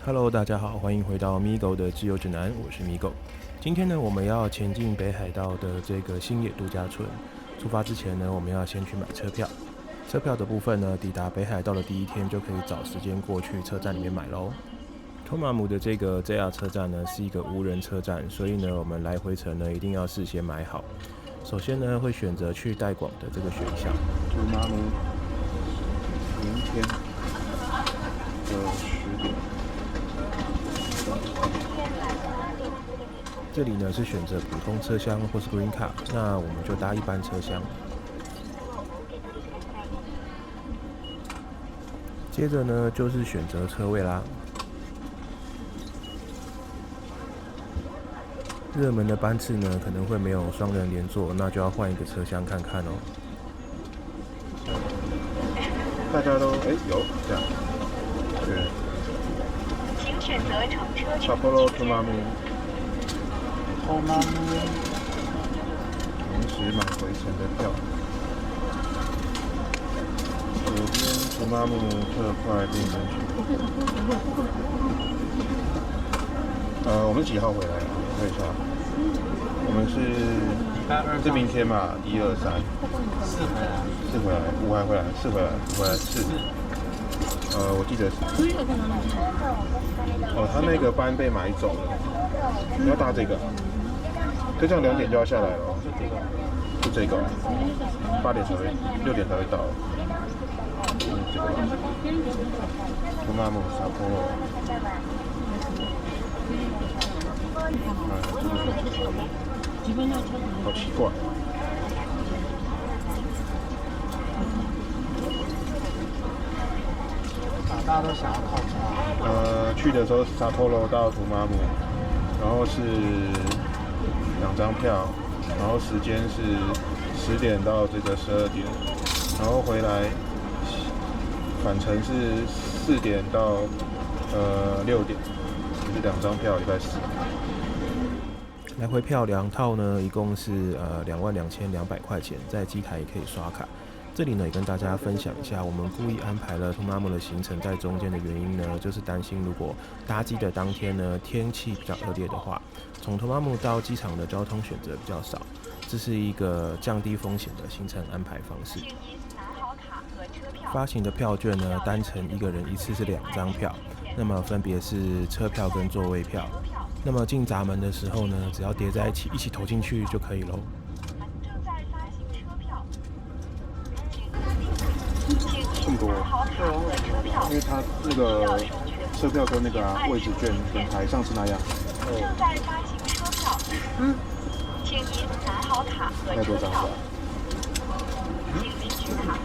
Hello，大家好，欢迎回到 Migo 的自由指南，我是 Migo。今天呢，我们要前进北海道的这个新野度假村。出发之前呢，我们要先去买车票。车票的部分呢，抵达北海道的第一天就可以找时间过去车站里面买喽。托马姆的这个 JR 车站呢，是一个无人车站，所以呢，我们来回程呢一定要事先买好。首先呢，会选择去带广的这个选项。托马姆明天的10点。这里呢是选择普通车厢或是 Green Car， 那我们就搭一般车厢。接着呢就是选择车位啦。热门的班次呢可能会没有双人连坐，那就要换一个车厢看看哦。大家都有这样，对。请选择乘车札幌托马姆。临时买回程的票。左边托马姆特快变身区。我们几号回来啊？我看一下，我们是明天嘛，1、2、3，4回来，5还回来，4回来，5回来，4。我记得是。他那个班被买走了，你要搭这个。就这样2点就要下来了哦，就这个，8点才会，6点才会到。这个托马姆札幌。好奇怪。大家都想要靠窗。去的时候是札幌到托马姆，然后是2张票，然后时间是10点到这个12点，然后回来返程是4点到6点，就是2张票，礼拜4。来回票2套呢，一共是22,200块钱，在机台也可以刷卡。这里呢也跟大家分享一下，我们故意安排了托马姆的行程在中间的原因呢，就是担心如果搭机的当天呢天气比较恶劣的话，从托马姆到机场的交通选择比较少，这是一个降低风险的行程安排方式。发行的票券呢，单程一个人一次是2张票，那么分别是车票跟座位票。那么进闸门的时候呢，只要叠在一起投进去就可以咯。这么多，因为它那个车票跟那个位置券跟台上是那样。正在发行车票，请您拿好卡和车票。请您取卡，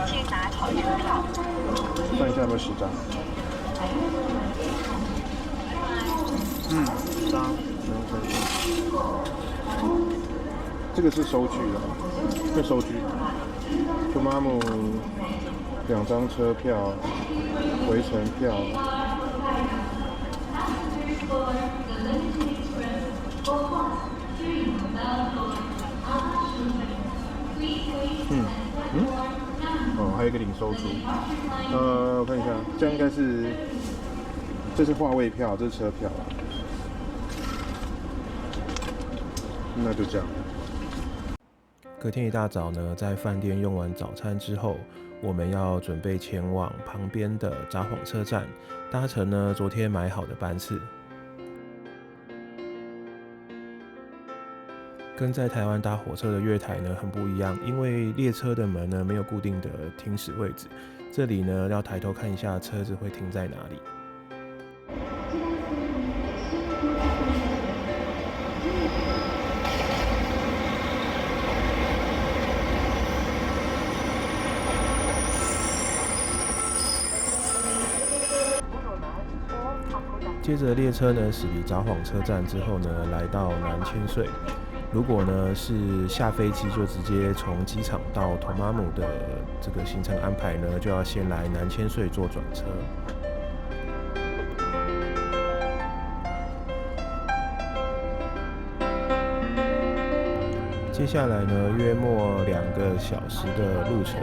请拿好车票。算一下有没有10张。10张。这个是收据的，这收据。托马姆2张车票，回程票。还有一个领收处。我看一下，这样应该是，这是话位票，这是车票。那就这样。隔天一大早呢，在饭店用完早餐之后，我们要准备前往旁边的札幌车站，搭乘呢昨天买好的班次。跟在台湾搭火车的月台呢很不一样，因为列车的门呢没有固定的停驶位置，这里呢要抬头看一下车子会停在哪里。接着列车呢驶离札幌车站之后呢，来到南千岁。如果呢是下飞机就直接从机场到托马姆的这个行程安排呢，就要先来南千岁做转车。接下来呢，约莫2个小时的路程，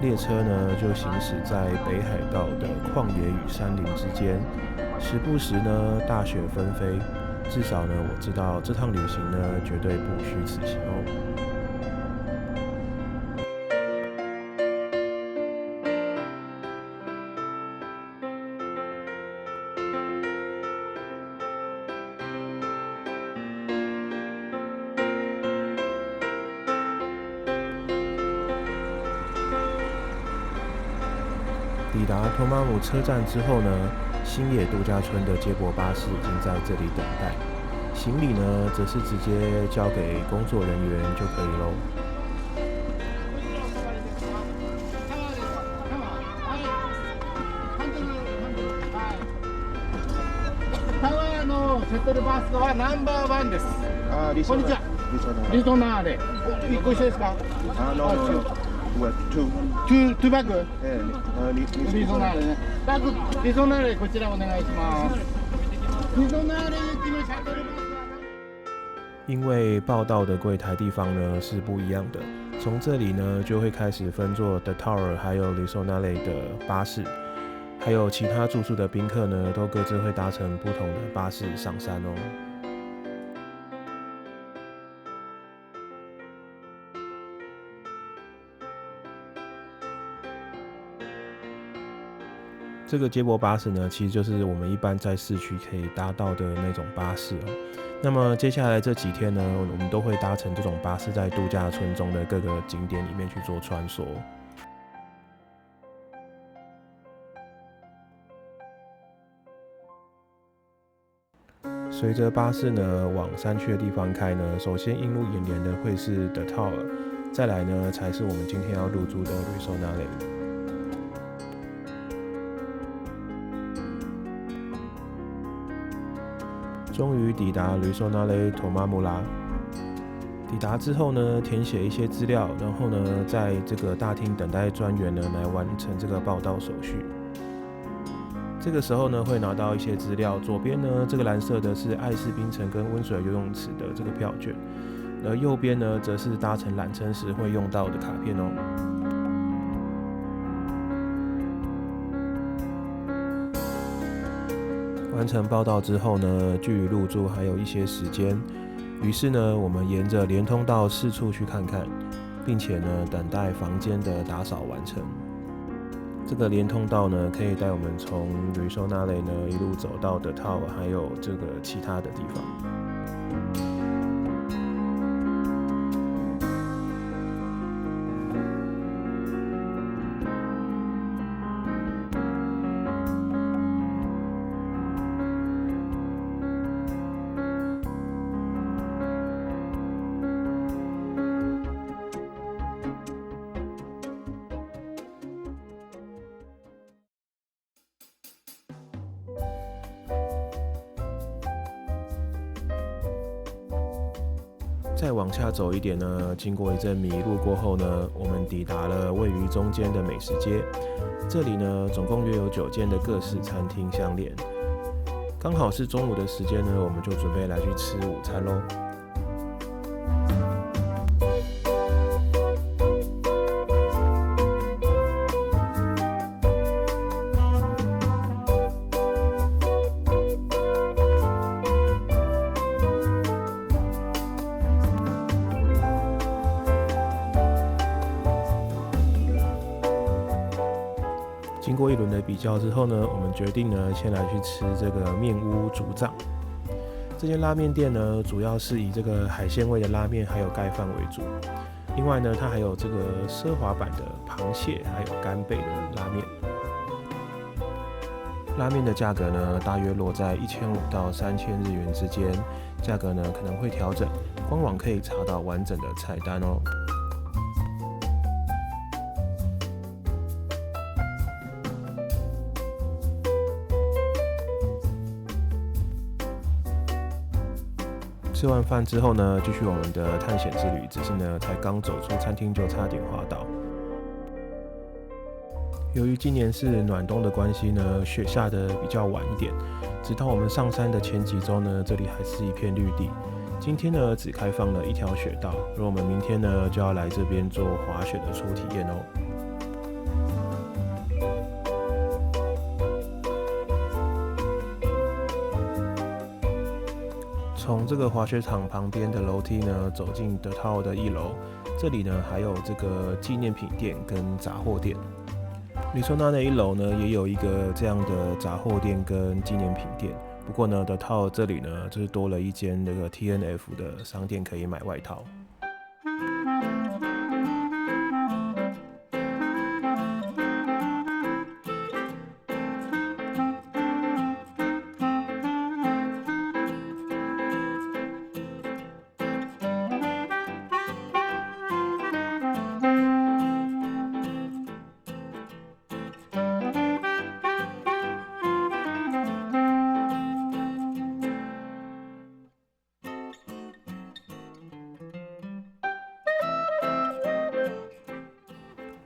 列车呢就行驶在北海道的旷野与山林之间，时不时呢大雪纷飞。至少呢，我知道这趟旅行呢绝对不虚此行哦。抵达托马姆车站之后呢，星野度假村的接驳巴士已经在这里等待，行李呢则是直接交给工作人员就可以喽。タワーのシャトルバスはナンバー1です。こんにちは。リゾナーレ。ご一緒ですか？2バッグ？リゾナーレね。バッグリゾナーレこちらお願いします。リゾナーレ行きのシャトルバスは。因为报到的柜台地方呢是不一样的，从这里呢就会开始分坐 The Tower 还有 Lisonare 的巴士，还有其他住宿的宾客呢都各自会搭乘不同的巴士上山哦。这个接驳巴士呢，其实就是我们一般在市区可以搭到的那种巴士哦。那么接下来这几天呢，我们都会搭乘这种巴士在度假村中的各个景点里面去做穿梭。随着巴士呢往山区的地方开呢，首先映入眼帘的会是 The Tower， 再来呢才是我们今天要入住的 Lisonare。终于抵达 Lisonare 托马姆啦。抵达之后呢，填写一些资料，然后呢，在这个大厅等待专员呢来完成这个报到手续。这个时候呢，会拿到一些资料，左边呢这个蓝色的是爱斯冰城跟温水游泳池的这个票券，而右边呢则是搭乘缆车时会用到的卡片哦。完成报到之后呢，距离入住还有一些时间，于是呢，我们沿着连通道四处去看看，并且呢，等待房间的打扫完成。这个连通道呢，可以带我们从 Lisonare 呢一路走到The Tower， 还有这个其他的地方。再往下走一点呢，经过一阵迷路过后呢，我们抵达了位于中间的美食街。这里呢，总共约有9间的各式餐厅相连。刚好是中午的时间呢，我们就准备来去吃午餐喽。经过一轮的比较之后呢，我们决定呢，先来去吃这个面屋竹藏。这间拉面店呢，主要是以这个海鲜味的拉面还有盖饭为主。另外呢，它还有这个奢华版的螃蟹还有干贝的拉面。拉面的价格呢，大约落在1500到3000日元之间，价格呢可能会调整，官网可以查到完整的菜单哦。吃完饭之后呢，继续我们的探险之旅。只是呢，才刚走出餐厅就差点滑倒。由于今年是暖冬的关系呢，雪下得比较晚一点。直到我们上山的前几周呢，这里还是一片绿地。今天呢，只开放了一条雪道，而我们明天呢就要来这边做滑雪的初体验哦。从这个滑雪场旁边的楼梯呢，走进The Tower的1楼，这里呢还有这个纪念品店跟杂货店。Ruisseau-Nane 1楼呢也有一个这样的杂货店跟纪念品店，不过呢 The Tower 这里呢就是多了一间那个 TNF 的商店可以买外套。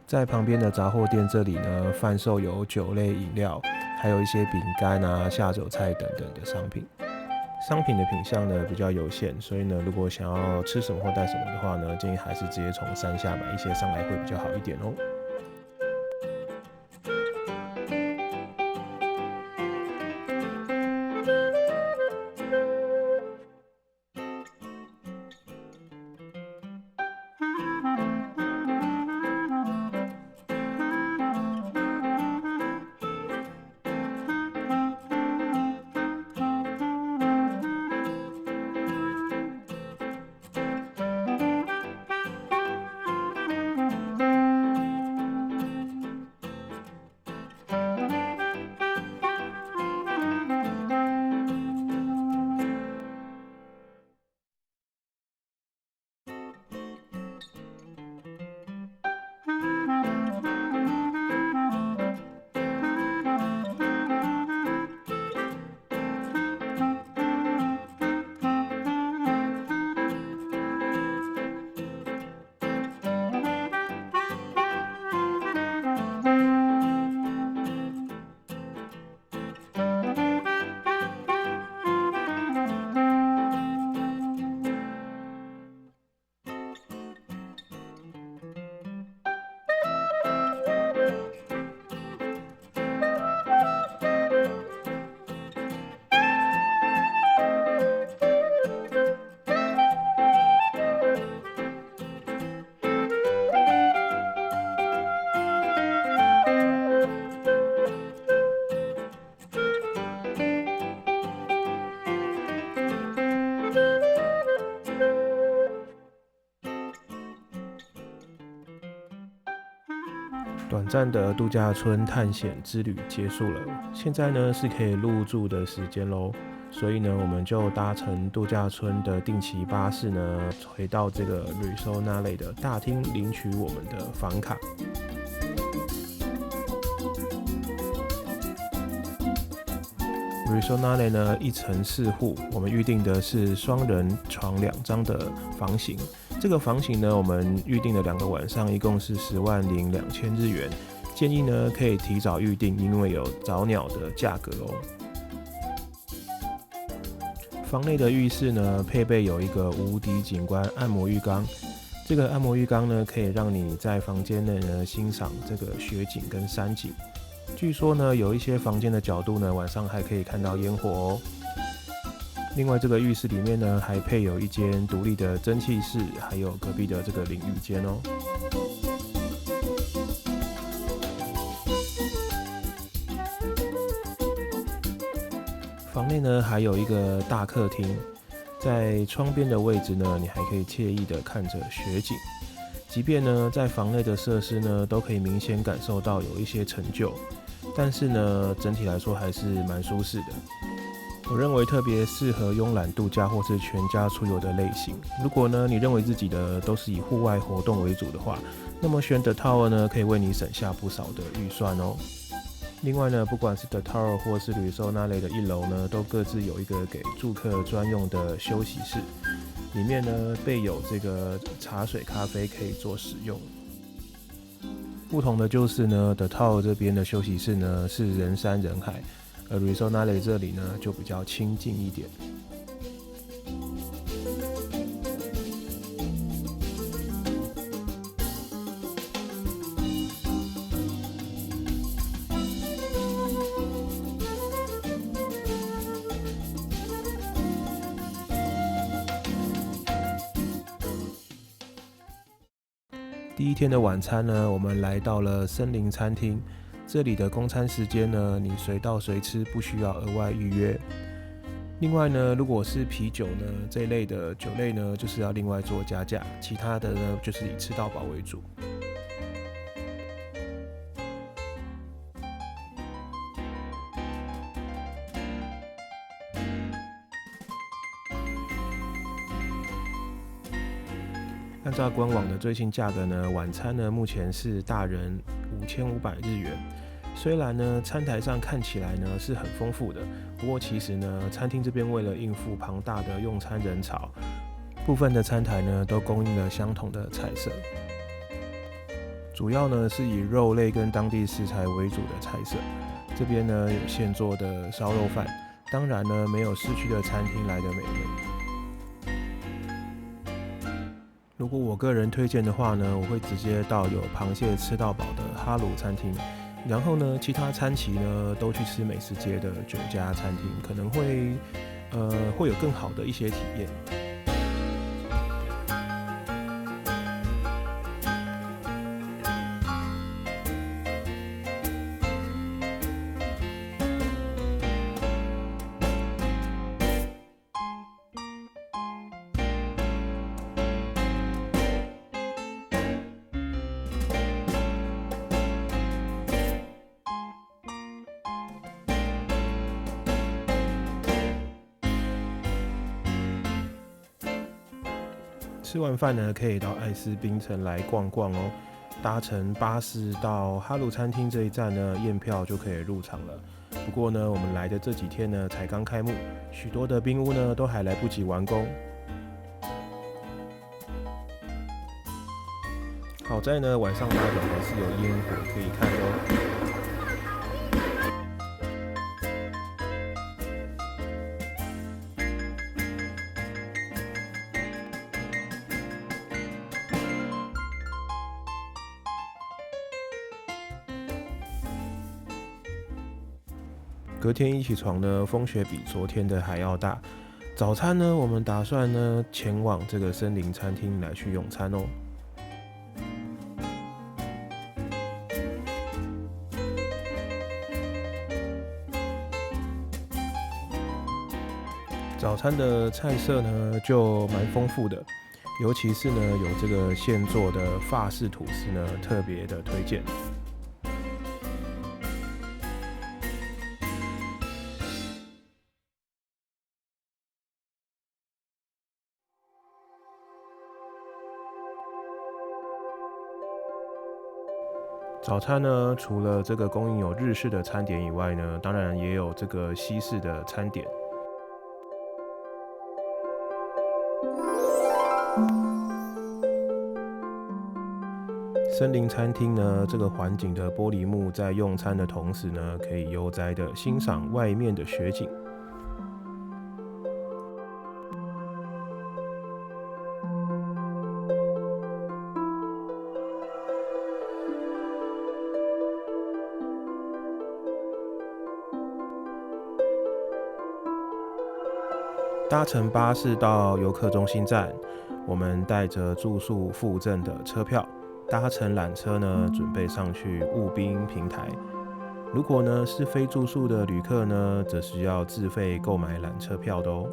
在旁边的杂货店这里呢，贩售有酒类饮料，还有一些饼干啊、下酒菜等等的商品。商品的品项呢比较有限，所以呢，如果想要吃什么或带什么的话呢，建议还是直接从山下买一些上来会比较好一点哦。短暂的度假村探险之旅结束了，现在呢是可以入住的时间咯，所以呢我们就搭乘度假村的定期巴士呢，回到这个 Ruisseau-Nane 的大厅领取我们的房卡。Ruisseau-Nane 呢1层4户，我们预定的是双人床2张的房型。这个房型呢，我们预定了2个晚上，一共是102000日元。建议呢可以提早预定，因为有早鸟的价格哦。房内的浴室呢，配备有一个无敌景观按摩浴缸。这个按摩浴缸呢，可以让你在房间内呢欣赏这个雪景跟山景。据说呢，有一些房间的角度呢，晚上还可以看到烟火哦。另外，这个浴室里面呢，还配有一间独立的蒸汽室，还有隔壁的这个淋浴间哦。房内呢，还有一个大客厅，在窗边的位置呢，你还可以惬意的看着雪景。即便呢，在房内的设施呢，都可以明显感受到有一些陈旧，但是呢，整体来说还是蛮舒适的。我认为特别适合慵懒度假或是全家出游的类型。如果呢，你认为自己的都是以户外活动为主的话，那么选 The Tower 呢，可以为你省下不少的预算哦。另外呢，不管是 The Tower 或是Ruisseau-Nane的1楼呢，都各自有一个给住客专用的休息室，里面呢备有这个茶水、咖啡可以做使用。不同的就是呢 ，The Tower 这边的休息室呢是人山人海。而 Ruisseau-Nane 这里呢就比较清静一点。第一天的晚餐呢，我们来到了森林餐厅。这里的供餐时间呢，你随到随吃，不需要额外预约。另外呢，如果是啤酒呢这一类的酒类呢，就是要另外做加价，其他的呢就是以吃到饱为主。按照官网的最新价格呢，晚餐呢目前是大人5500日元。虽然呢餐台上看起来呢是很丰富的，不过其实呢餐厅这边为了应付庞大的用餐人潮，部分的餐台呢都供应了相同的菜色，主要呢是以肉类跟当地食材为主的菜色。这边呢有现做的烧肉饭，当然呢没有市区的餐厅来的美味。如果我个人推荐的话呢，我会直接到有螃蟹吃到饱的哈鲁餐厅，然后呢，其他餐期呢都去吃美食街的9家餐厅，可能会有更好的一些体验。吃完饭呢，可以到爱斯槟城来逛逛哦。搭乘巴士到哈鲁餐厅这一站呢，验票就可以入场了。不过呢，我们来的这几天呢，才刚开幕，许多的冰屋呢都还来不及完工。好在呢，晚上8点还是有烟火可以看哦。隔天一起床呢，风雪比昨天的还要大。早餐呢，我们打算呢前往这个森林餐厅来去用餐哦。早餐的菜色呢就蛮丰富的，尤其是呢有这个现做的法式吐司呢，特别的推荐。早餐呢，除了这个供应有日式的餐点以外呢，当然也有这个西式的餐点。森林餐厅呢，这个环景的玻璃幕在用餐的同时呢，可以悠哉的欣赏外面的雪景。搭乘巴士到游客中心站，我们带着住宿附赠的车票，搭乘缆车呢，准备上去雾冰平台。如果呢是非住宿的旅客呢，则是要自费购买缆车票的哦。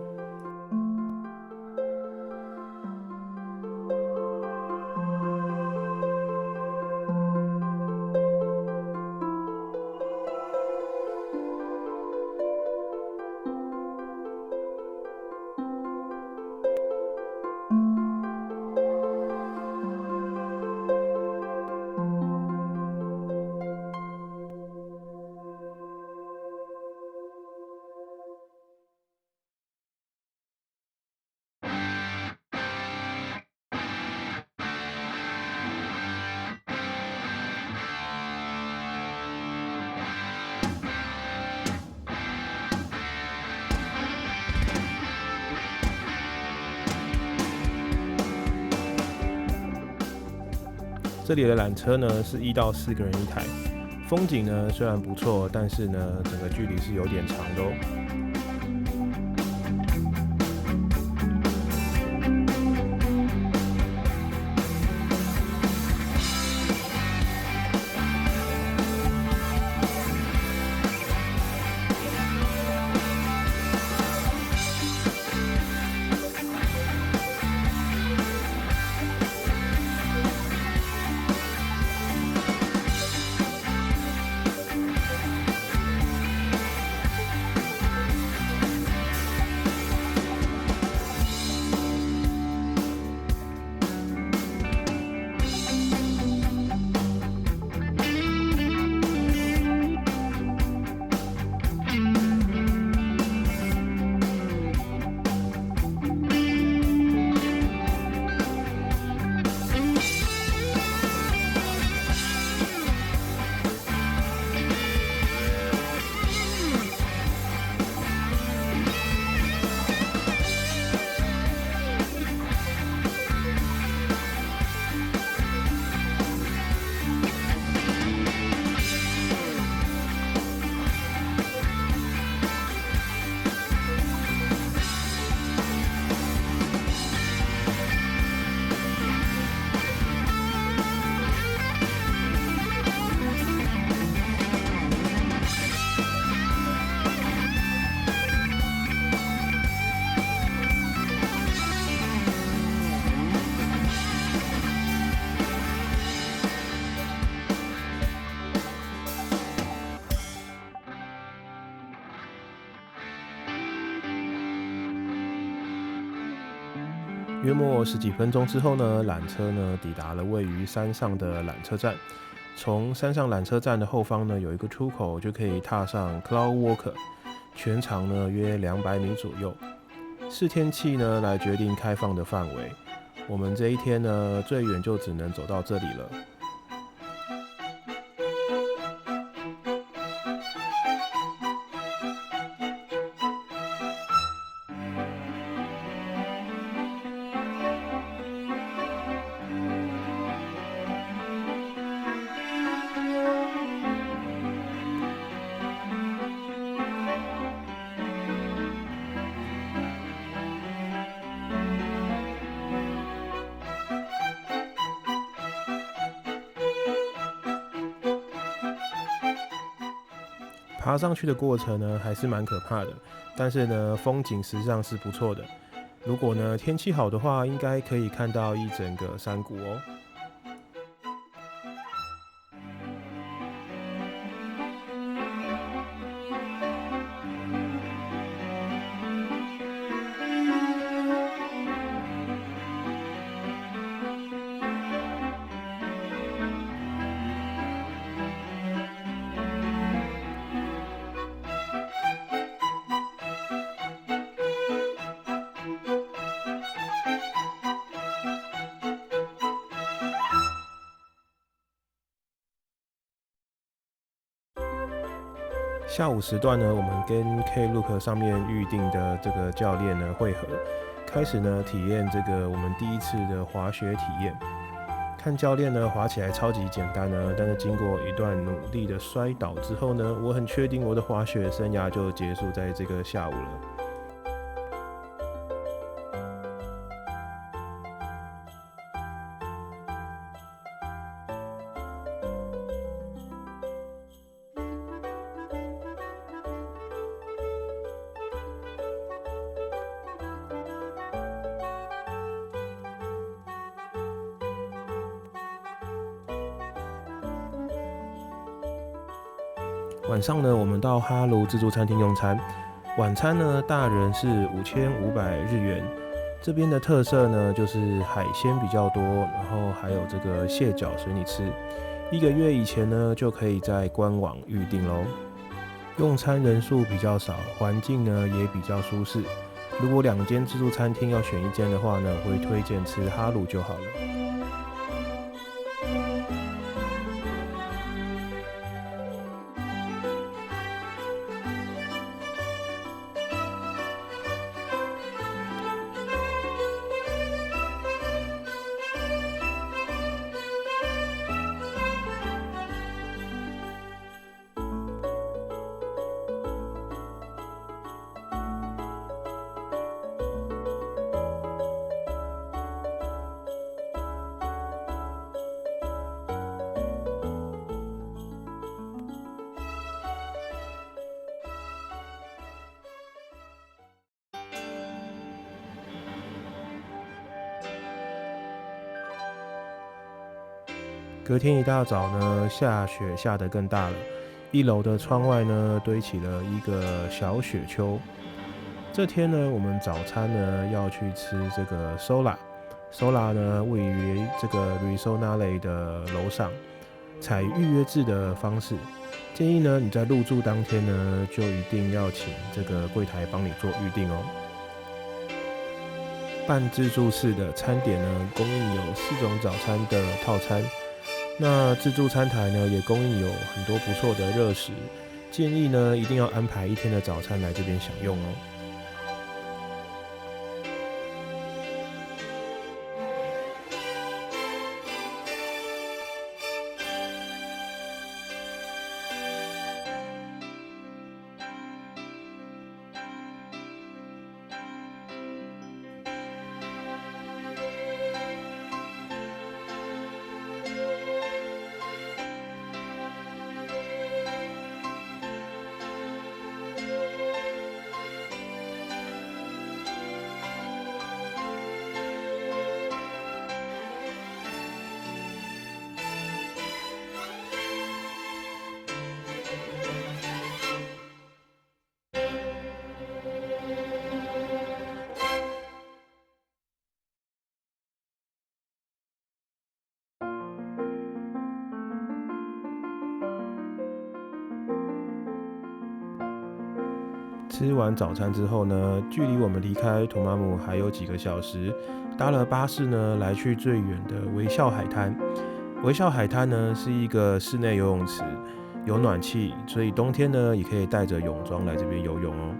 这里的缆车呢是1到4个人一台，风景呢虽然不错，但是呢整个距离是有点长的哦。约莫10几分钟之后呢，缆车呢抵达了位于山上的缆车站。从山上缆车站的后方呢，有一个出口，就可以踏上 Cloud Walker， 全长呢约200米左右。视天气呢来决定开放的范围。我们这一天呢，最远就只能走到这里了。爬上去的过程呢，还是蛮可怕的，但是呢，风景实际上是不错的。如果呢天气好的话，应该可以看到一整个山谷哦。下午时段呢，我们跟 Klook 上面预定的这个教练呢会合，开始呢体验这个我们第一次的滑雪体验。看教练呢滑起来超级简单呢，但是经过一段努力的摔倒之后呢，我很确定我的滑雪生涯就结束在这个下午了。晚上呢，我们到哈卢自助餐厅用餐。晚餐呢，大人是5500日元。这边的特色呢，就是海鲜比较多，然后还有这个蟹脚随你吃。1个月以前呢，就可以在官网预定咯。用餐人数比较少，环境呢也比较舒适。如果2间自助餐厅要选1间的话呢，我会推荐吃哈卢就好了。隔天一大早呢，下雪下得更大了，1楼的窗外呢堆起了一个小雪丘。这天呢，我们早餐呢要去吃这个 Sola 呢位于这个 Risonale 的楼上，采预约制的方式。建议呢你在入住当天呢就一定要请这个柜台帮你做预定哦。半自助式的餐点呢，供应有4种早餐的套餐。那自助餐台呢，也供应有很多不错的热食，建议呢一定要安排1天的早餐来这边享用哦。吃完早餐之后呢，距离我们离开图马姆还有几个小时，搭了巴士呢来去最远的微笑海滩。微笑海滩呢是一个室内游泳池，有暖气，所以冬天呢也可以带着泳装来这边游泳哦。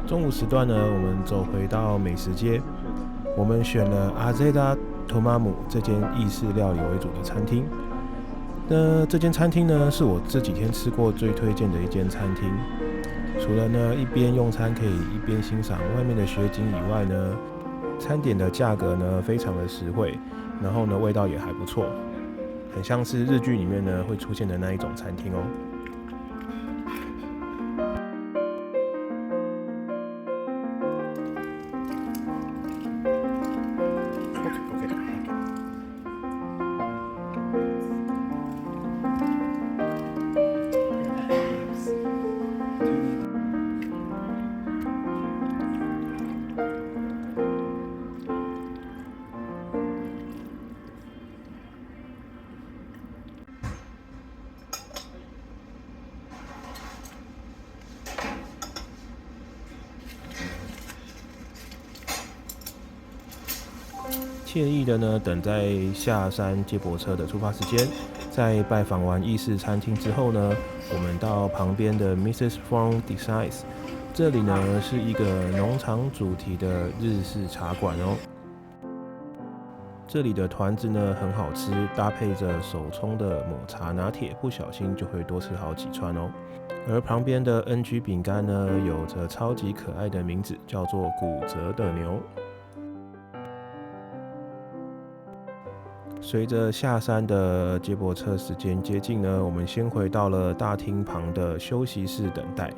中午时段呢，我们走回到美食街，我们选了阿泽达托马姆这间意式料理为主的餐厅。那这间餐厅呢，是我这几天吃过最推荐的一间餐厅。除了呢一边用餐可以一边欣赏外面的雪景以外呢，餐点的价格呢非常的实惠，然后呢味道也还不错，很像是日剧里面呢会出现的那一种餐厅哦。惬意的呢，等在下山接驳车的出发时间。在拜访完意式餐厅之后呢，我们到旁边的 Mrs. Fong Designs， 这里呢是一个农场主题的日式茶馆哦。这里的团子呢很好吃，搭配着手冲的抹茶拿铁，不小心就会多吃好几串哦。而旁边的 NG 饼干呢，有着超级可爱的名字，叫做骨折的牛。随着下山的接驳车时间接近呢，我们先回到了大厅旁的休息室等待。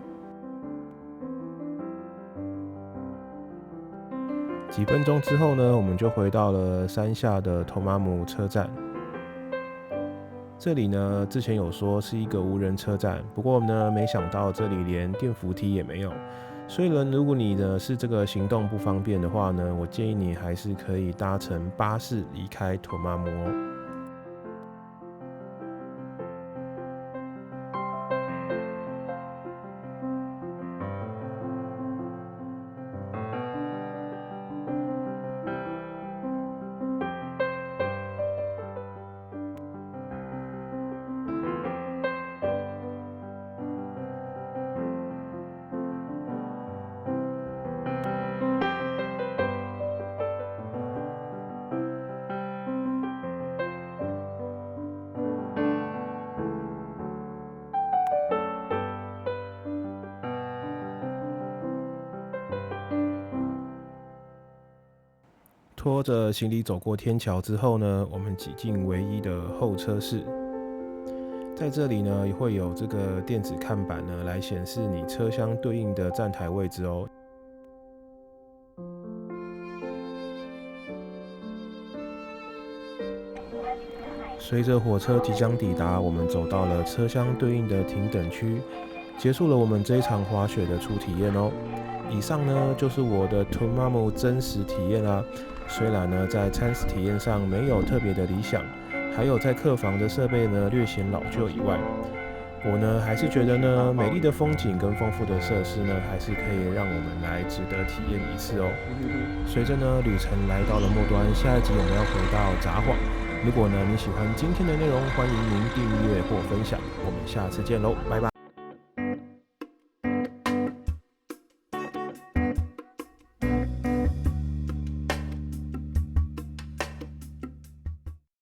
几分钟之后呢，我们就回到了山下的托马姆车站。这里呢，之前有说是一个无人车站，不过呢，没想到这里连电扶梯也没有。所以呢，如果你呢是这个行动不方便的话呢，我建议你还是可以搭乘巴士离开托马姆哦。拖着行李走过天桥之后呢，我们挤进唯一的候车室。在这里呢，也会有这个电子看板呢，来显示你车厢对应的站台位置哦。随着火车即将抵达，我们走到了车厢对应的停等区，结束了我们这一场滑雪的初体验哦。以上呢就是我的 Tomamu 真实体验啦。虽然呢在餐食体验上没有特别的理想，还有在客房的设备呢略显老旧以外，我呢还是觉得呢美丽的风景跟丰富的设施呢还是可以让我们来值得体验一次哦。随着呢旅程来到了末端，下一集我们要回到札幌。如果呢你喜欢今天的内容，欢迎您订阅或分享。我们下次见喽，拜拜。